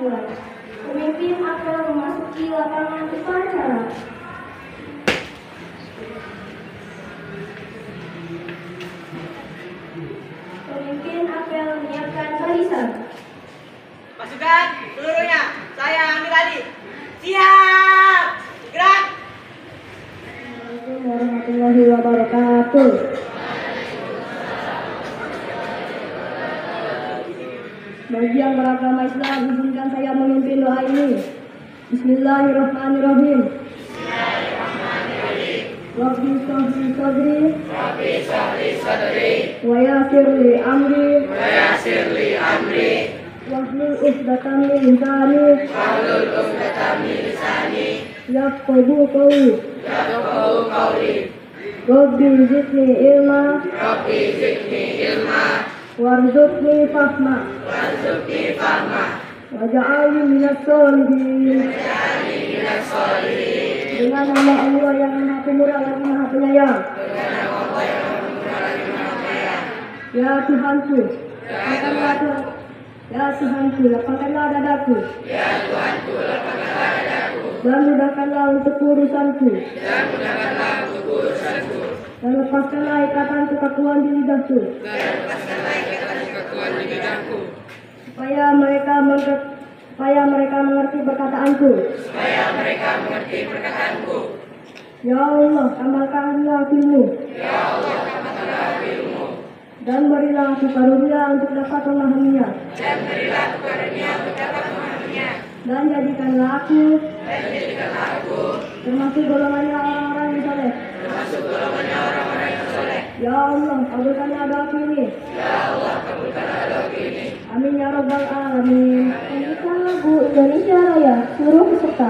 dimulai. Pemimpin apel memasuki lapangan upacara. Pemimpin apel menyiapkan barisan. Pasukan seluruhnya, saya ambil alih. Siap! Gerak! Assalamualaikum warahmatullahi wabarakatuh. Bagi yang beragama Islam, izinkan saya memimpin doa ini. Bismillahirrahmanirrahim. Rabbi shrah sadri wa yassir li amri wahlul 'uqdatam min lisani yafqahu qawli. Rabbi zidni ilma warzuqni fahma waj'alni minas sholihin. Dengan nama Allah yang Maha Pemurah lagi Maha Penyayang. Ya Tuhanku, lapangkanlah dadaku. Dan mudahkanlah untuk urusanku. Dan lepaskanlah ikatan kekakuan di lidahku. Supaya mereka mengerti perkataanku. Ya Allah, amalkanlah ilmu. Dan berilah aku karunia untuk dapat memahaminya. Dan jadikanlah aku termasuk golongannya orang-orang yang soleh. Ya Allah, kabulkanlah doaku ini. Amin ya rabbal alamin. Nyanyikan lagu Indonesia Raya seluruh peserta.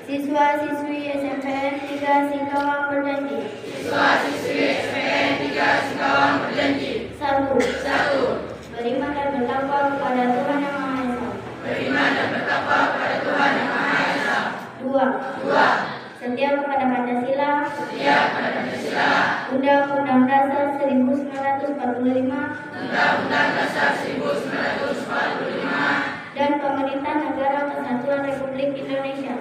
Siswa-siswi SMPN 3 Singkawang berjanji. 1. Beriman dan bertakwa kepada Tuhan Yang Maha Esa. 2. Setia kepada Pancasila. Undang-Undang Dasar 1945. Dan Pemerintah Negara Kesatuan Republik Indonesia.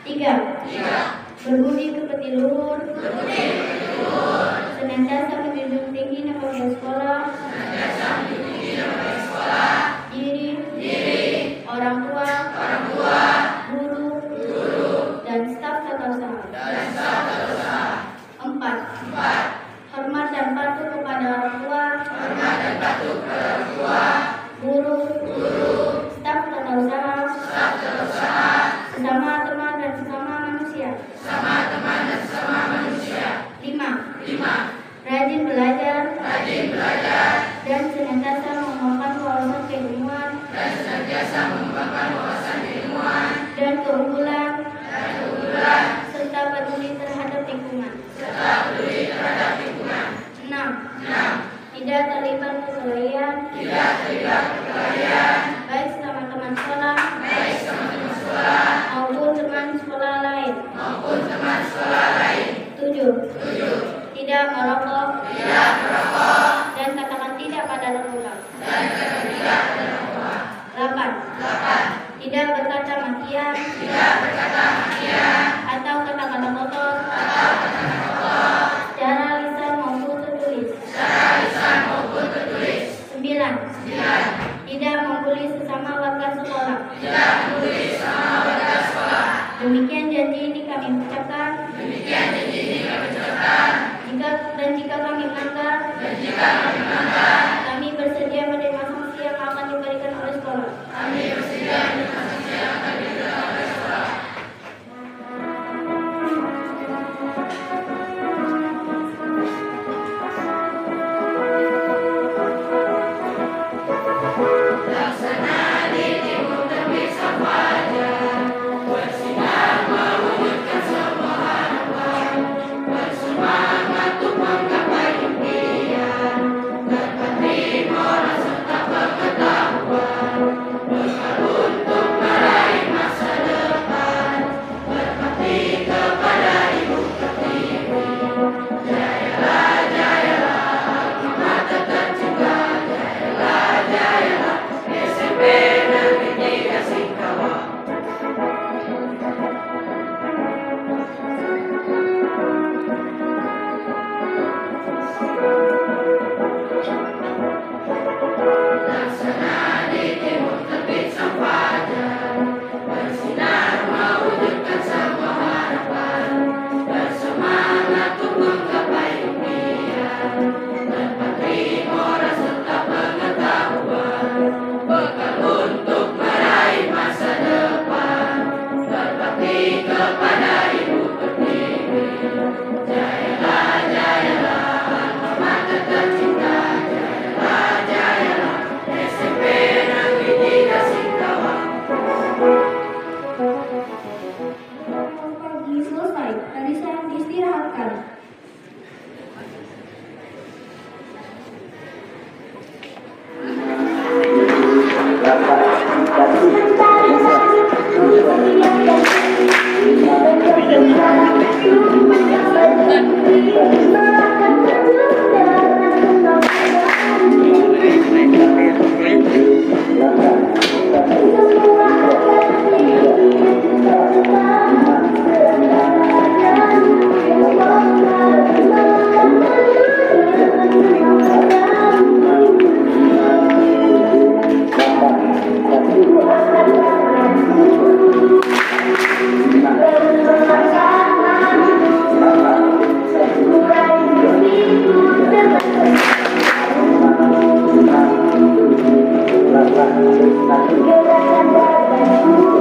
3. Berbudi pekerti luhur. Senantiasa menjunjung tinggi nama baik sekolah. Diri, orang tua, guru, dan staf tata usaha. 4. Hormat dan patuh kepada orang tua guru, staf tata usaha, sesama teman dan sesama manusia. 5. Rajin belajar dan senantiasa mengembangkan wawasan keilmuan dan keunggulan serta peduli terhadap lingkungan. 6. Tidak terlibat perkelahian baik sama teman sekolah maupun teman sekolah lain. 7. Tidak merokok dan katakan tidak pada narkoba. 8. Tidak berkata makian atau kata-kata kotor secara lisan maupun tertulis. 9. Tidak membuli sesama warga sekolah. Demikian janji ini kami ucapkan. Jika kami melanggar, kami bersedia menerima sanksi yang akan diberikan oleh sekolah. Satu.